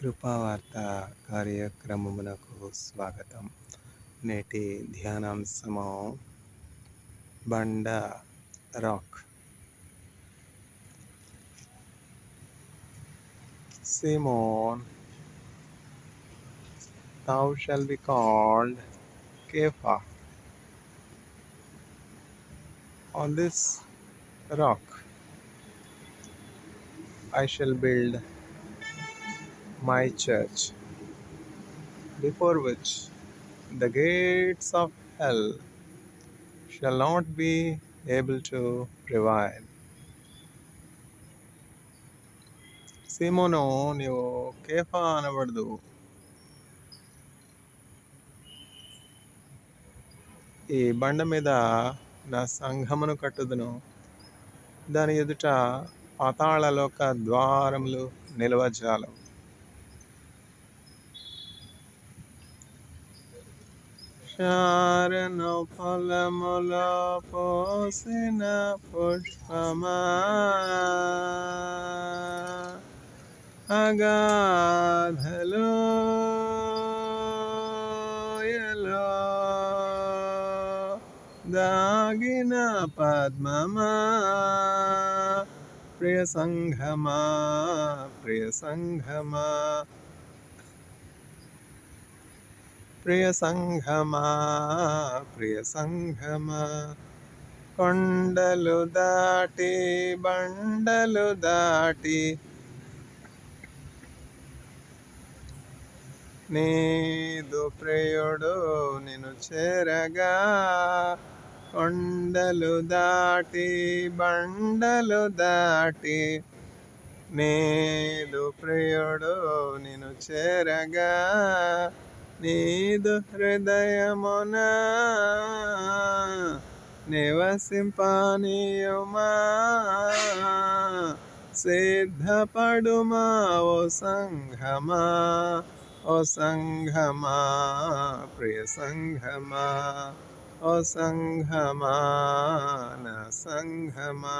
కృపావార్త కార్యక్రమమునకు స్వాగతం. నేటి ధ్యానాంశము బండ rock. Simon, thou shalt be called Kepha. On this rock I shall build my church, before which the gates of hell shall not be able to prevail. సీమోను, నీవు కేఫా అనబడదు. ఈ బండ మీద నా సంఘమును కట్టుదును, దాని ఎదుట పాతాళలోక ద్వారములు నిలవజాలవు. శారను ఫలములో పోసిన పుష్పమా, అగాధలో దాగిన పద్మమా, ప్రియ సంఘమా, ప్రియ సంఘమా, ప్రియ సంఘమా, ప్రియ సంఘమా, కొండలు దాటి బండలు దాటి నీదు ప్రియుడు నిన్ను చేరగా, కొండలు దాటి బండలు దాటి నీదు ప్రియుడు నిన్ను చేరగా, నీదు హృదయమున నివసింపనీయుమా, సిద్ధపడుమా ఓ సంఘమా, ఓ సంఘమా, ప్రియ సంఘమా, ఓ సంఘమా, నా సంఘమా.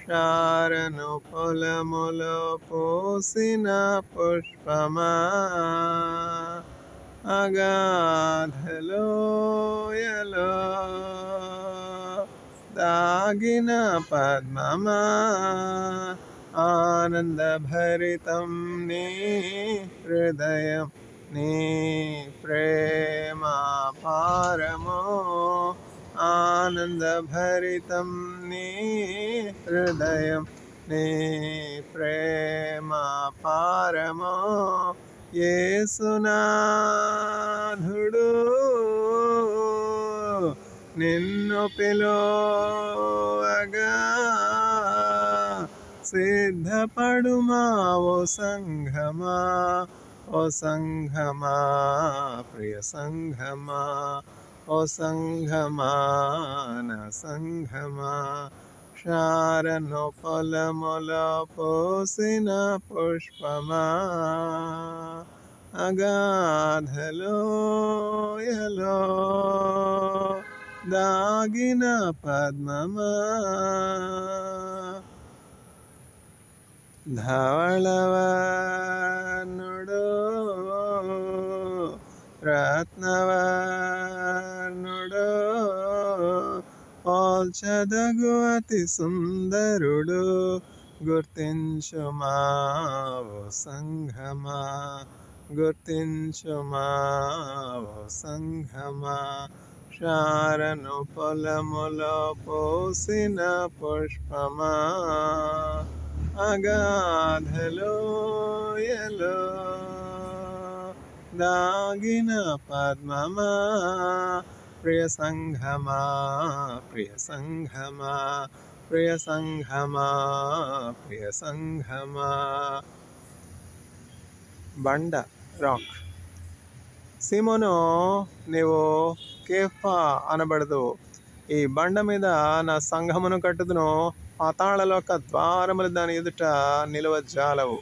శారను పొలములో పోసిన పుష్పమా, అగాధలోయలో దాగిన పద్మమా, ఆనందభరితం నీ హృదయం, నీ ప్రేమ పారమో, ఆనందభరితం నీ హృదయం, నీ ప్రేమ పారమో, యేసునాథుడు నిన్ను పిలువగా, సిద్ధపడుమా ఓ సంఘమా, ఓ సంఘమా, ప్రియ సంఘమా, ఓ సంఘమా, నా సంఘమా. శారను పొలములో పోసిన పుష్పమా, అగాధలోయలో దాగిన పద్మమా, ధవళవర్ణుడు రత్నవర్ణుడు, పోల్చదగు అతి సుందరుడు, గుర్తించుమా ఓ సంఘమా, గుర్తించుమా ఓ సంఘమా. శారను పొలములో పోసిన పుష్పమా, అగాధలోయలో దాగిన పద్మమా, ప్రియ సంఘమా, ప్రియ సంఘమా, ప్రియ సంఘమా, ప్రియ సంఘమా. బండ రాక్. సీమోను, నీవు కేఫా అనబడదు. ఈ బండ మీద నా సంఘమును కట్టుదును, పాతాళలోక ద్వారములు దాని ఎదుట నిలవజాలవు.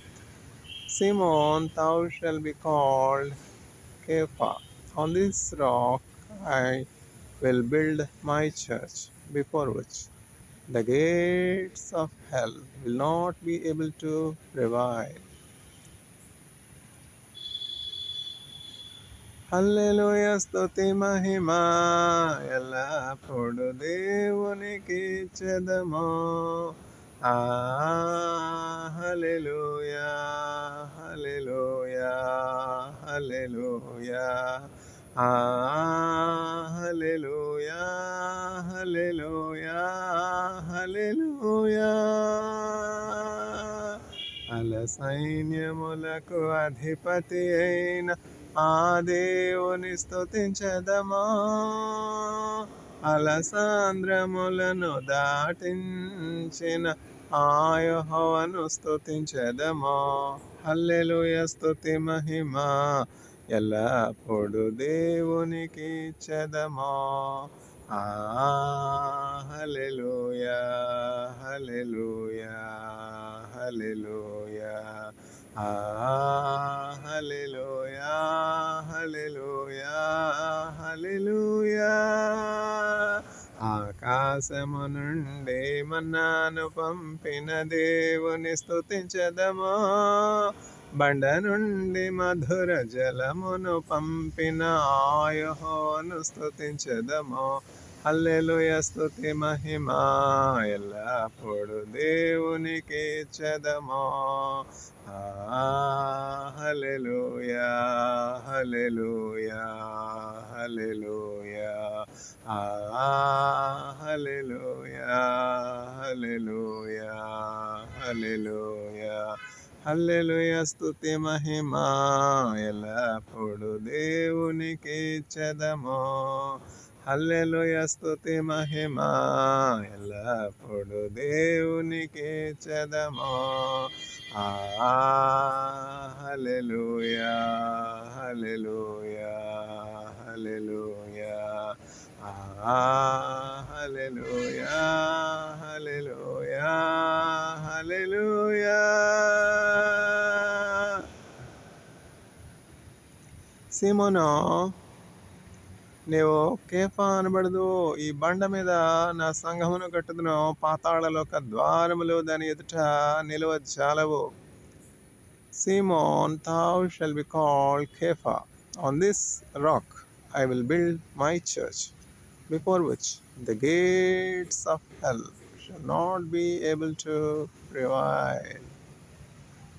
Simon, thou shalt be called Kepha. On this rock I will build my church, before which the gates of hell will not be able to prevail. హల్లెలూయ స్తుతి మహిమ ఎల్లప్పుడు దేవునికి ఇచ్చెదము. హల్లెలూయా హల్లెలూయా హల్లెలూయా హల్లెలూయా హల్లెలూయా హల్లెలూయా. అల సైన్యములకు అధిపతి అయిన ఆ దేవుని స్తుతించెదము. అలసాంద్రములను దాటించిన ఆ యెహోవాను స్తుతించెదము. హల్లెలూయ స్తుతి మహిమ ఎల్లప్పుడు దేవునికి ఇచ్చెదము. హల్లెలూయా హల్లెలూయా హల్లెలూయా హల్లెలూయా హల్లెలూయా హల్లెలూయా. ఆకాశము నుండి మన్నాను పంపిన దేవుని స్తుతించెదము. బండ నుండి మధుర జలమును పంపిన ఆ యెహోవాను స్తుతించెదము. హల్లెలూయ స్తుతి మహిమ ఎల్లప్పుడు దేవునికి ఇచ్చెదము. హల్లెలూయా హల్లెలూయా హల్లెలూయా హల్లెలూయా హల్లెలూయా హల్లెలూయా హల్లెలూయ స్తుతి మహిమ ఎల్లప్పుడు దేవునికి ఇచ్చెదము. హల్లెలూయ స్తుతి మహిమ ఎల్లప్పుడు దేవునికి ఇచ్చెదము. హల్లెలూయా హల్లెలూయా హల్లెలూయా హల్లెలూయా హల్లెలూయా హల్లెలూయా. సీమోను, నీవు కేఫా అనబడదు. ఈ బండ మీద నా సంఘమును కట్టుదును. పాతాళలోక ద్వారములు దాని ఎదుట నిలువ జాలవు. Simon, thou shalt be called Kepha. On this rock I will build my church, before which the gates of hell shall not be able to prevail.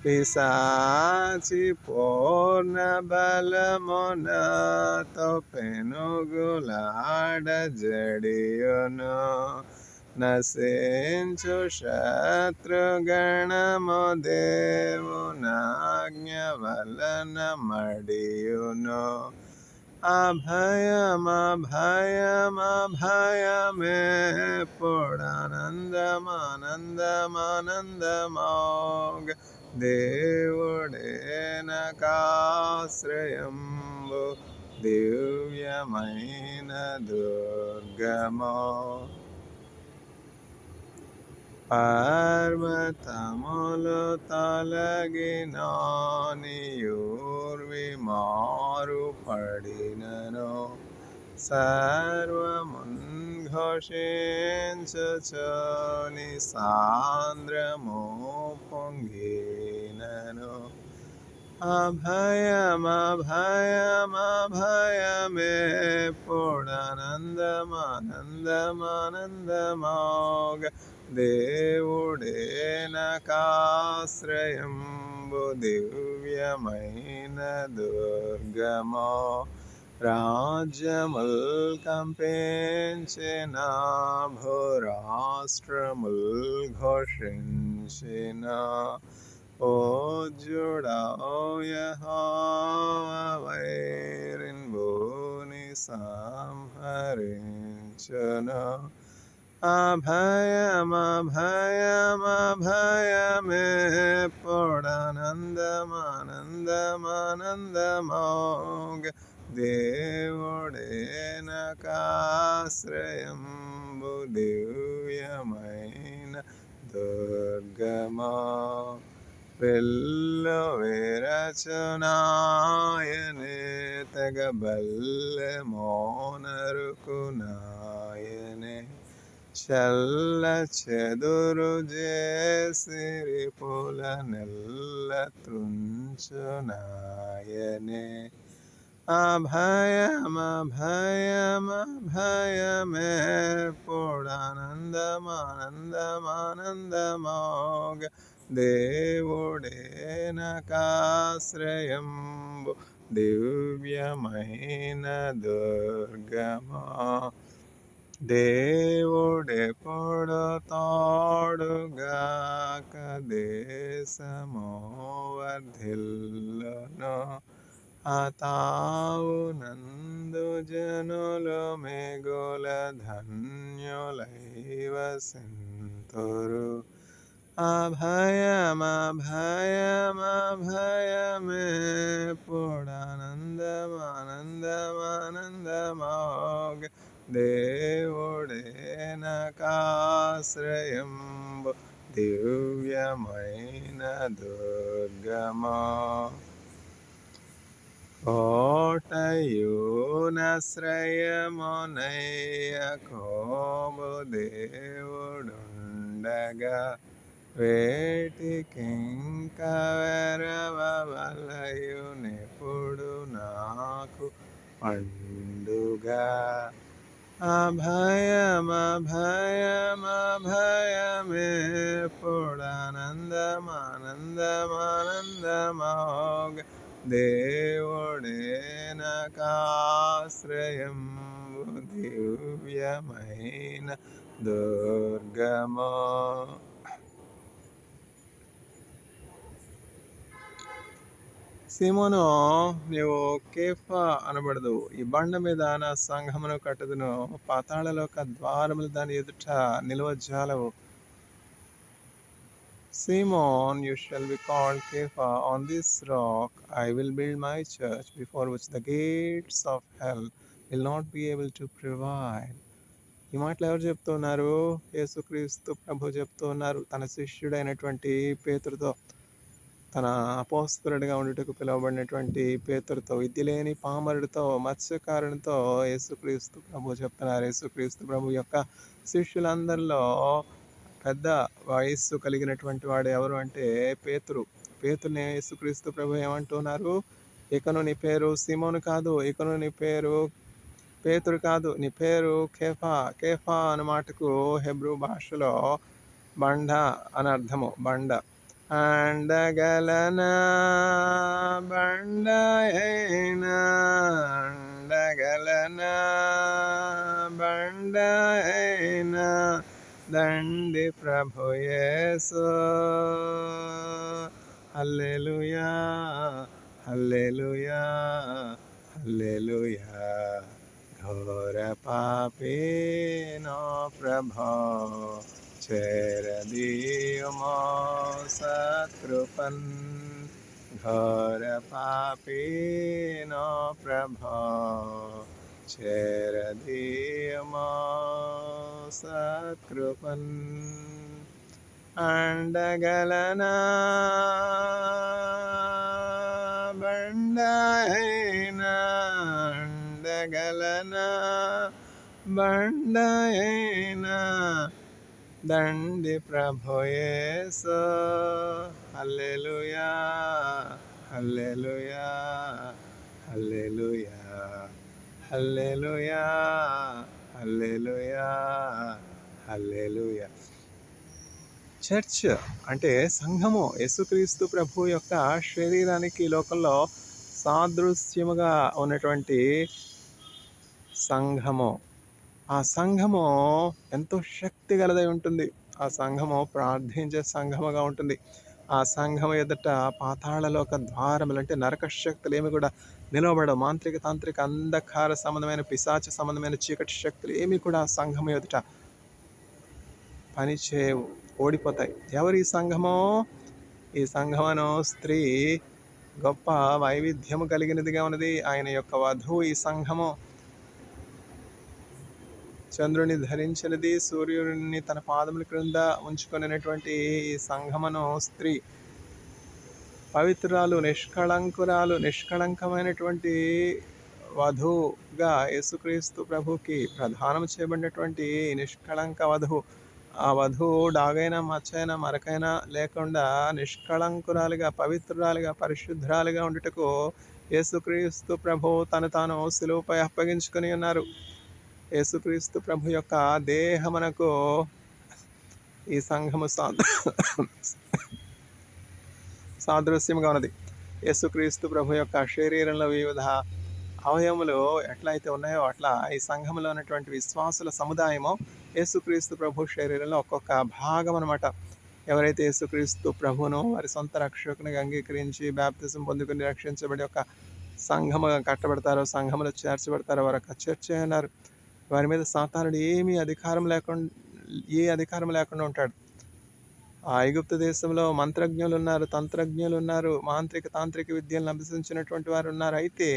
పిశాచి పూర్ణ బలమునతో పెనుగులాడ జడియును. నశించు శత్రుగణము దేవునాజ్ఞ వలన మడియును. అభయమభయమభయమెప్పుడానందమానందమానందమోగ దేవుడే నాకాశ్రయంబు దివ్యమైన దుర్గము. పర్వతములు తొలగినా నీయూర్వి మారుపడినను. సర్వమున్ఘోషించుచు నీ సాంద్రము పొంగినను. అభయమభయమభయమెప్పుడానందమానందమానందమోగ దేవుడే నాకాశ్రయంబు దివ్యమైన దుర్గము. రాజ్యముల్ కంపించిన భూరాష్ట్రముల్ ఘోషించిన పూజ్యుడౌ యెహోవా వైరిన్ భూని సంహరించును. అభయమభయమభయమెప్పుడానందమానందమానందమోగ దేవుడే నాకాశ్రయంబు దివ్యమైన దుర్గము. వెల్లు విరచునాయనే తెగబల్లెమోనరుకునాయనే. చల్ల చెదురు చేసిరి పులనెల్ల త్రుంచునాయనే. అభయమభయమభయమే పూర్ణానందమానందమానందమోగ దేవుడే నకాశ్రయంబు దివ్యమైన దుర్గమా దేవుడెప్పుడు తోడుగాక దేశము వర్ధిల్లును తావు నందు జనులు మిగుల ధన్యులై వసింతురు అభయమభయమభయమే పూర్ణానందమానందమానందమోగ దేవుడే నకాశ్రయంబు దివ్యమైన దుర్గమా కోటయునశ్రయమునయ్య కోబు దేవుడుండగా వేటికింక వెరవలయునెప్పుడు నాకు పండుగా అభయమభయమభయమే పూర్ణానందమానందమానందమోగ దేవుడే నకాశ్రయంబు దివ్యమైన దుర్గమా సీమోను, నీవు కేఫా అనబడదు. ఈ బండ మీద నా సంఘమును కట్టుదును. పాతాళలోక ద్వారములు దాని ఎదుట నిలువజాలవు. Simon, you shall be called Kepha. On this rock I will build my church, before which the gates of hell will not be able to prevail. ఈ మాటలు ఎవరు చెప్తున్నారు? యేసుక్రీస్తు ప్రభు చెప్తున్నారు తన శిష్యుడైనటువంటి పేతురుతో, తన అపోస్తలుడిగా ఉండుటకు పిలువబడినటువంటి పేతురుతో, విద్య లేని పామరుడితో, మత్స్యకారునితో యేసుక్రీస్తు ప్రభు చెప్తున్నారు. యేసుక్రీస్తు ప్రభు యొక్క శిష్యులందరిలో పెద్ద వయస్సు కలిగినటువంటి వాడు ఎవరు అంటే పేతురు. పేతురుని యేసుక్రీస్తు ప్రభు ఏమంటున్నారు? ఇకను నీ పేరు సీమోను కాదు, ఇకను నీ పేరు పేతురు కాదు, నీ పేరు కేఫా. కేఫా అన్న మాటకు హెబ్రూ భాషలో బండ అని అర్థము. బండ. అండగలనా బండ అయినా, అండగలనా బండ అయినా దండి ప్రభు యేసు. హల్లెలూయా హల్లెలూయా హల్లెలూయా. ఘోర పాపినో ప్రభో చేరదీయుమో సత్కృపన్. ఘోర పాపినో ప్రభో చేరదీయుమో సత్కృపన్. అండగలనా బండ అయినా, అండగలనా బండ అయినా దండి ప్రభు యేసు. హల్లెలూయా హల్లెలూయా హల్లెలూయా హల్లెలూయా హల్లెలూయా హల్లెలూయా. చర్చ్ అంటే సంఘము, యేసుక్రీస్తు ప్రభు యొక్క శరీరానికి లోకంలో సాదృశ్యముగా ఉన్నటువంటి సంఘము. ఆ సంఘము ఎంతో శక్తి గలదై ఉంటుంది. ఆ సంఘము ప్రార్థించే సంఘముగా ఉంటుంది. ఆ సంఘము ఎదుట పాతాళలోక ద్వారములు అంటే నరక శక్తులు ఏమి కూడా నిలవబడవు. మాంత్రిక తాంత్రిక అంధకార సంబంధమైన పిశాచ సంబంధమైన చీకటి శక్తులు ఏమి కూడా ఆ సంఘము ఎదుట పనిచేయవు, ఓడిపోతాయి. ఎవరి సంఘమో? ఈ సంఘమును స్త్రీ గొప్ప వైవిధ్యము కలిగినదిగా ఉన్నది. ఆయన యొక్క వధువు ఈ సంఘము. చంద్రుని ధరించినది, సూర్యుడిని తన పాదముల క్రింద ఉంచుకునేటువంటి ఈ సంఘమును స్త్రీ పవిత్రురాలు, నిష్కళంకురాలు, నిష్కళంకమైనటువంటి వధువుగా యేసుక్రీస్తు ప్రభుకి ప్రదానం చేయబడినటువంటి నిష్కళంక వధువు. ఆ వధువు డాగైనా మచ్చైనా మరకైనా లేకుండా నిష్కళంకురాలుగా, పవిత్రురాలుగా, పరిశుద్ధరాలుగా ఉండుటకు యేసుక్రీస్తు ప్రభు తను తాను సిలువపై అప్పగించుకొని ఉన్నారు. యేసుక్రీస్తు ప్రభు యొక్క దేహమునకు ఈ సంఘము సాదృశ్యంగా ఉన్నది. యేసుక్రీస్తు ప్రభు యొక్క శరీరంలో వివిధ అవయవములు ఎట్లయితే ఉన్నాయో అట్లా ఈ సంఘంలో ఉన్నటువంటి విశ్వాసుల సముదాయము యేసుక్రీస్తు ప్రభు శరీరంలో ఒక్కొక్క భాగం అనమాట. ఎవరైతే యేసుక్రీస్తు ప్రభును వారి సొంత రక్షకునిగా అంగీకరించి బ్యాప్తిజం పొందుకుని రక్షించబడి ఒక సంఘముగా కట్టబడతారో, సంఘములో చేర్చబడతారో వారు ఒక చర్చ అన్నారు. వారి మీద సాతానుడు ఏ అధికారం లేకుండా ఉంటాడు. ఆ ఐగుప్తు దేశంలో మంత్రజ్ఞులు ఉన్నారు, తంత్రజ్ఞులు ఉన్నారు, తాంత్రిక విద్యలను అభ్యసించినటువంటి వారు ఉన్నారు. అయితే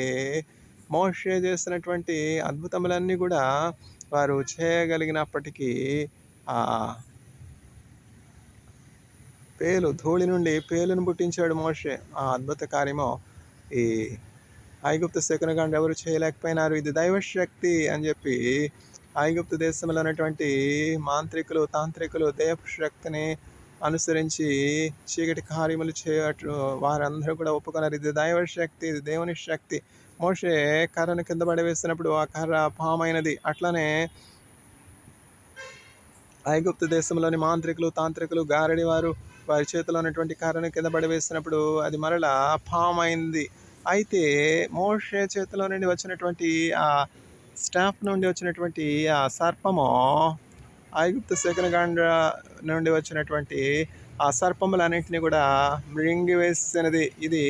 మోషే చేసినటువంటి అద్భుతములన్నీ కూడా వారు చేయగలిగినప్పటికీ ఆ ధూళి నుండి పేలును పుట్టించాడు మోషే. ఆ అద్భుత కార్యము ఈ ఐగుప్తు శకునగాండ ఎవరు చేయలేకపోయినారు. ఇది దైవశక్తి అని చెప్పి ఐగుప్తు దేశంలో ఉన్నటువంటి మాంత్రికులు, తాంత్రికులు దైవశక్తిని అనుసరించి చీకటి కార్యములు చేయట్లు వారందరూ కూడా ఒప్పుకున్నారు. ఇది దైవశక్తి, ఇది దేవుని శక్తి. మోషే కర్రను కింద పడవేసినప్పుడు ఆ కర్ర పామైనది. అట్లనే ఐగుప్తు దేశంలోని మాంత్రికులు, తాంత్రికులు, గారడి వారి చేతిలో ఉన్నటువంటి కర్రను కింద పడవేసినప్పుడు అది మరలా పామైంది. అయితే మోషే చేతిలో నుండి వచ్చినటువంటి ఆ స్టాఫ్ నుండి వచ్చినటువంటి ఆ సర్పము ఐగుప్తు శకునగాండ నుండి వచ్చినటువంటి ఆ సర్పములన్నింటినీ కూడా మృంగివేసినది. ఇది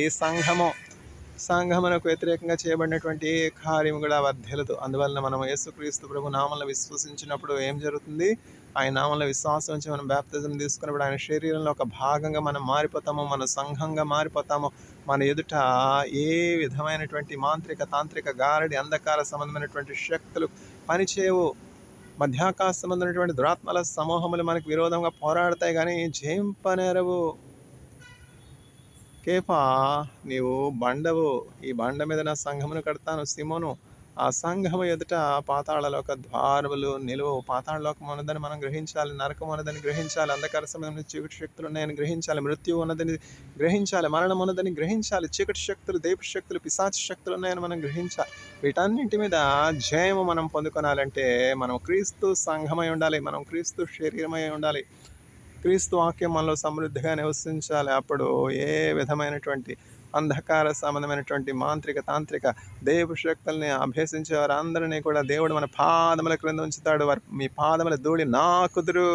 సంఘమునకు వ్యతిరేకంగా చేయబడినటువంటి కార్యం కూడా వర్ధిల్లదు. అందువలన మనం యేసుక్రీస్తు ప్రభు నామంలో విశ్వసించినప్పుడు ఏం జరుగుతుంది? ఆయన నామంలో విశ్వాసం నుంచి మనం బ్యాప్తిజం తీసుకున్నప్పుడు ఆయన శరీరంలో ఒక భాగంగా మనం మారిపోతాము, మన సంఘంగా మారిపోతాము. మన ఎదుట ఏ విధమైనటువంటి మాంత్రిక, తాంత్రిక, గారడి, అంధకార సంబంధమైనటువంటి శక్తులు పనిచేయవు. మధ్యాకాశ సంబంధమైనటువంటి దురాత్మల సమూహములు మనకు విరోధంగా పోరాడతాయి, కానీ జయింపనేరవు. కేఫా, నీవు బండవు, ఈ బండ మీద నా సంఘమును కడతాను. సిమోను, ఆ సంఘము ఎదుట పాతాళలోక ద్వారములు నిలువవు. పాతాళలోకం ఉన్నదని మనం గ్రహించాలి, నరకం ఉన్నదని గ్రహించాలి, అంధకార సంబంధమైన చీకటి శక్తులు ఉన్నాయని గ్రహించాలి, మృత్యు ఉన్నదని గ్రహించాలి, మరణం ఉన్నదని గ్రహించాలి, చీకటి శక్తులు, దైవ శక్తులు, పిశాచ శక్తులు ఉన్నాయని మనం గ్రహించాలి. వీటన్నింటి మీద జయము మనం పొందుకోనాలంటే మనం క్రీస్తు సంఘమై ఉండాలి, మనం క్రీస్తు శరీరమై ఉండాలి, క్రీస్తు వాక్యం మనలో సమృద్ధిగా నివసించాలి. అప్పుడు ఏ విధమైనటువంటి అంధకార సంబంధమైనటువంటి మాంత్రిక, తాంత్రిక, దైవ శక్తుల్ని అభ్యసించే వారందరినీ కూడా దేవుడు మన పాదముల క్రింద ఉంచుతాడు. మీ పాదముల ధూళి నా కుదురు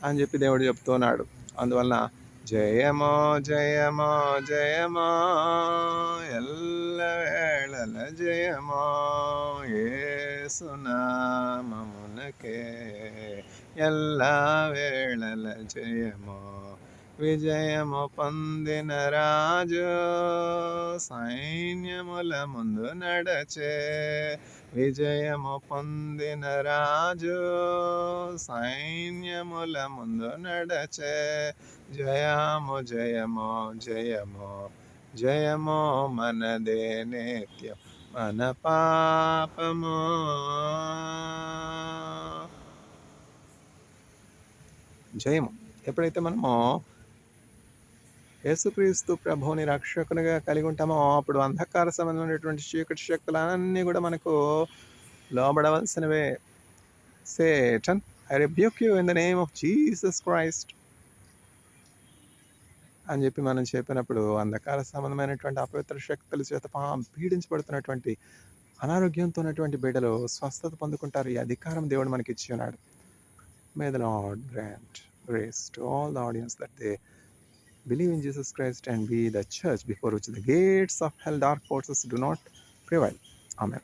అని చెప్పి దేవుడు చెప్తున్నాడు. అందువలన జయమో జయమో జయమో ఎల్లవేళల జయమో యేసునామమునకే ఎల్లా వేళల జయమో. విజయము పొందిన రాజు సైన్యముల ముందు నడచే, విజయము పొందిన రాజు సైన్యముల ముందు నడచే. జయము జయము జయము జయము మనదే నిత్యం, మన పాపము జయము. ఎప్పుడైతే మనము యేసుక్రీస్తు ప్రభువుని రక్షకునిగా కలిగి ఉంటామో అప్పుడు అంధకార సంబంధమైనటువంటి చీకటి శక్తులన్నీ కూడా మనకు లోబడవలసినవే. Satan, I rebuke you in the name of Jesus Christ అని చెప్పి మనం చెప్పినప్పుడు అంధకార సంబంధమైనటువంటి అపవిత్ర శక్తుల చేత పీడించబడుతున్నటువంటి అనారోగ్యంతో ఉన్నటువంటి బిడ్డలు స్వస్థత పొందుకుంటారు. ఈ అధికారం దేవుడు మనకి ఇచ్చి ఉన్నాడు. May the Lord grant grace to all the audience that they believe in Jesus Christ and be the church before which the gates of hell, dark forces do not prevail. Amen.